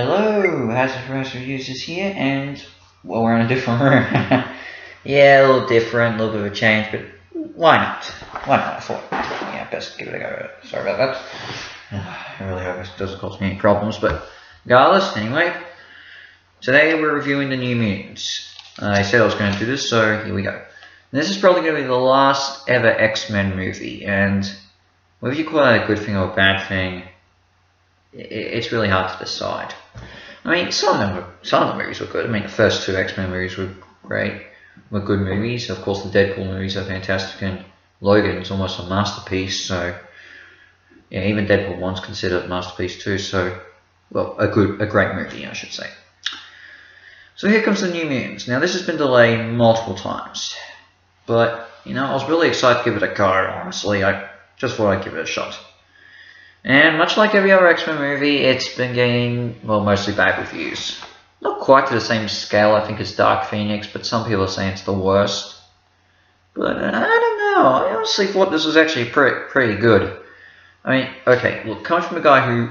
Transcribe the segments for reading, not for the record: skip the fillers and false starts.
Hello, House of Rose Reviews is here, and well, we're in a different room. Yeah, a little different, a little bit of a change, but why not? Why not? I thought, yeah, best give it a go. Sorry about that. I really hope it doesn't cause me any problems, but regardless, anyway, today we're reviewing the New Mutants. I said I was going to do this, so here we go. And this is probably going to be the last ever X-Men movie, and whether you call that a good thing or a bad thing, it's really hard to decide. I mean, some of the movies were good. I mean, the first two X-Men movies were great, were good movies. Of course, the Deadpool movies are fantastic, and Logan's almost a masterpiece. So, yeah, even Deadpool 1's considered a masterpiece too. So, well, a great movie, I should say. So here comes the New Mutants. Now, this has been delayed multiple times, but you know, I was really excited to give it a go. Honestly, I just thought I'd give it a shot. And much like every other X-Men movie, it's been getting, well, mostly bad reviews. Not quite to the same scale, I think, as Dark Phoenix, but some people are saying it's the worst. But I don't know, I honestly thought this was actually pretty good. I mean, okay, look, coming from a guy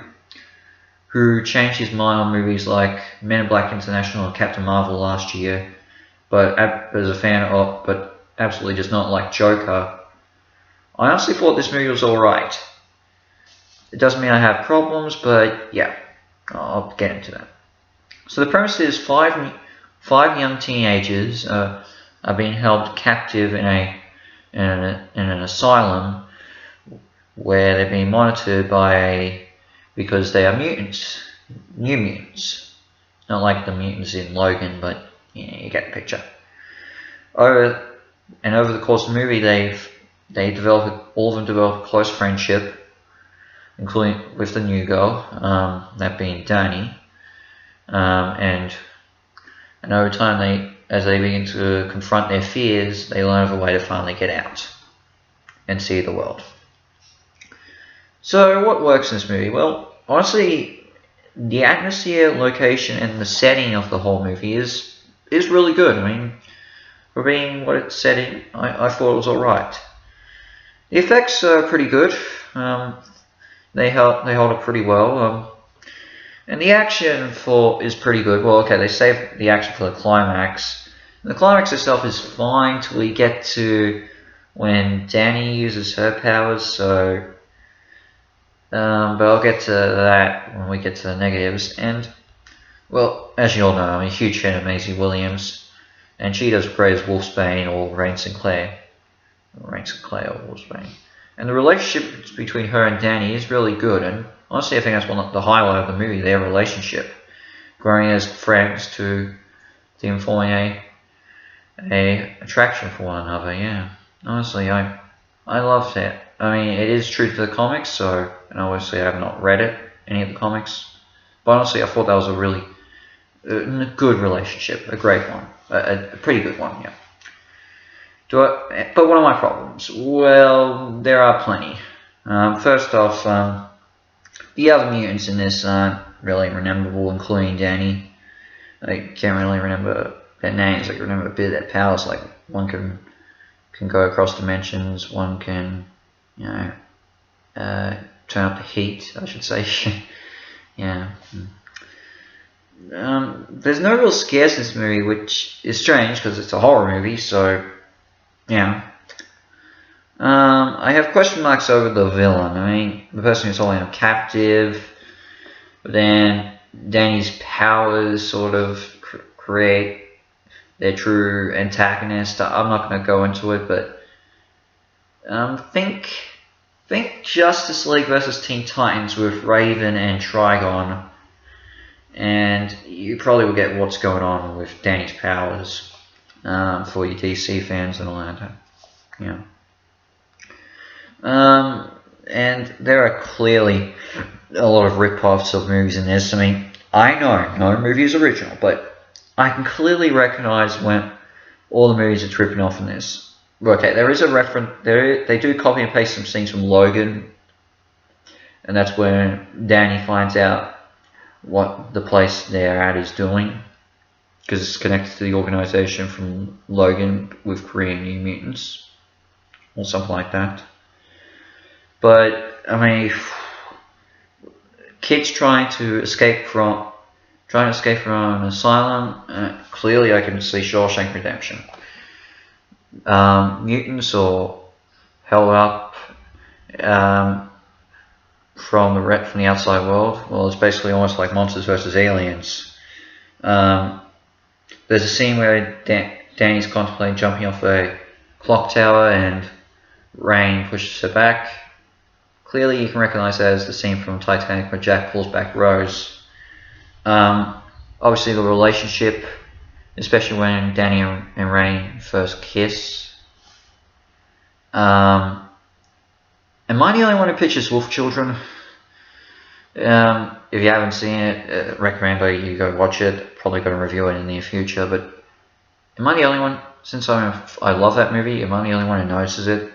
who changed his mind on movies like Men in Black International and Captain Marvel last year, but as a fan of, but absolutely just not like Joker, I honestly thought this movie was alright. It doesn't mean I have problems, but yeah, I'll get into that. So the premise is five young teenagers are being held captive in an asylum where they're being monitored because they are mutants, new mutants. Not like the mutants in Logan, but yeah, you get the picture. Over the course of the movie, all of them develop a close friendship, including with the new girl, that being Danny, and over time, as they begin to confront their fears, they learn of a way to finally get out and see the world. So, what works in this movie? Well, honestly, the atmosphere, location, and the setting of the whole movie is really good. I mean, for being what it's set in, I thought it was alright. The effects are pretty good. They hold up pretty well, and the action is pretty good. Well, okay, they save the action for the climax. And the climax itself is fine till we get to when Danny uses her powers. So, but I'll get to that when we get to the negatives. And well, as you all know, I'm a huge fan of Maisie Williams, and she does great as Wolfsbane or Rain Sinclair or Wolfsbane. And the relationship between her and Danny is really good, and honestly I think that's one of the highlight of the movie, their relationship. Growing as friends to them forming a attraction for one another, yeah. Honestly, I loved it. I mean, it is true to the comics, and obviously I have not read any of the comics, but honestly I thought that was a really good relationship, a great one, a pretty good one, yeah. But what are my problems? Well, there are plenty. First off, the other mutants in this aren't really rememberable, including Danny. I can't really remember their names. I can remember a bit of their powers. Like one can go across dimensions. One can, you know, turn up the heat, I should say. Yeah. There's no real scares in this movie, which is strange because it's a horror movie. So. Yeah. I have question marks over the villain. I mean, the person who's holding him captive, but then Danny's powers sort of create their true antagonist. I'm not going to go into it, but think Justice League versus Teen Titans with Raven and Trigon, and you probably will get what's going on with Danny's powers. For you DC fans and all that, yeah. And there are clearly a lot of rip-offs of movies in this. I mean, I know no movie is original, but I can clearly recognize when all the movies are tripping off in this. Okay, there is a reference. They do copy and paste some scenes from Logan, and that's when Danny finds out what the place they're at is doing, because it's connected to the organization from Logan with Korean New Mutants, or something like that. But, I mean, kids trying to escape from trying to escape from an asylum. Clearly, I can see Shawshank Redemption. Mutants or held up from the outside world. Well, it's basically almost like Monsters vs. Aliens. There's a scene where Danny's contemplating jumping off a clock tower and Rain pushes her back. Clearly, you can recognize that as the scene from Titanic where Jack pulls back Rose. Obviously, the relationship, especially when Danny and Rain first kiss. Am I the only one who pictures wolf children? If you haven't seen it, recommend that you go watch it. Probably going to review it in the near future, but am I the only one? Since I love that movie, am I the only one who notices it?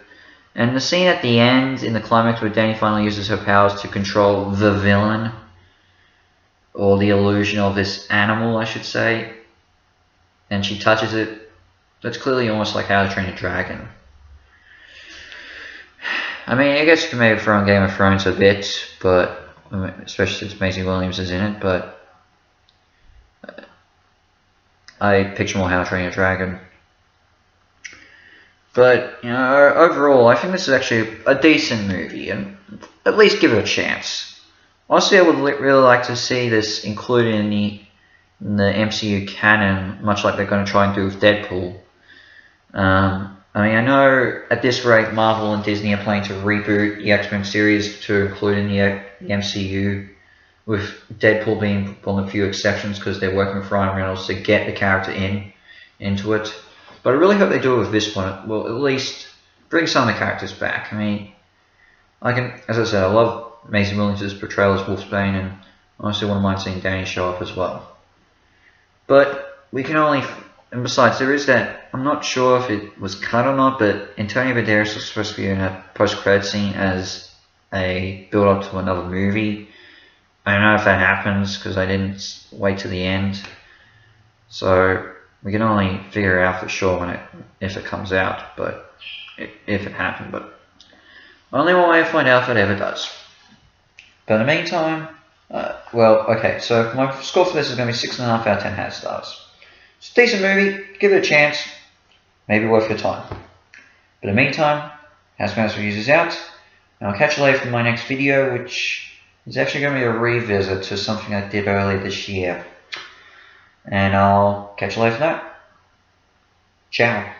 And the scene at the end, in the climax, where Danny finally uses her powers to control the villain, or the illusion of this animal, I should say, and she touches it, that's clearly almost like How to Train a Dragon. I mean, I guess you can maybe throw in Game of Thrones a bit, but especially since Maisie Williams is in it, but I picture more How to Train a Dragon. But, you know, overall, I think this is actually a decent movie, and at least give it a chance. Honestly, I would really like to see this included in the MCU canon, much like they're going to try and do with Deadpool. I mean, I know at this rate, Marvel and Disney are planning to reboot the X-Men series to include in the MCU, with Deadpool being one of the few exceptions because they're working with Ryan Reynolds to get the character into it. But I really hope they do it with this one. Well, at least bring some of the characters back. I mean, as I said, I love Maisie Williams' portrayal as Wolfsbane, and honestly wouldn't mind seeing Danny show up as well. But we can only, and besides, there is that, I'm not sure if it was cut or not, but Antonio Banderas was supposed to be in a post-credit scene as a build-up to another movie. I don't know if that happens because I didn't wait to the end. So we can only figure out for sure if it comes out, but if it happened. But only one way to find out if it ever does. But in the meantime, okay, so my score for this is going to be 6.5 out of 10 hat stars. It's a decent movie, give it a chance, maybe worth your time. But in the meantime, House Mouse Reviews is out, and I'll catch you later for my next video, which is actually going to be a revisit to something I did earlier this year. And I'll catch you later for that. Ciao.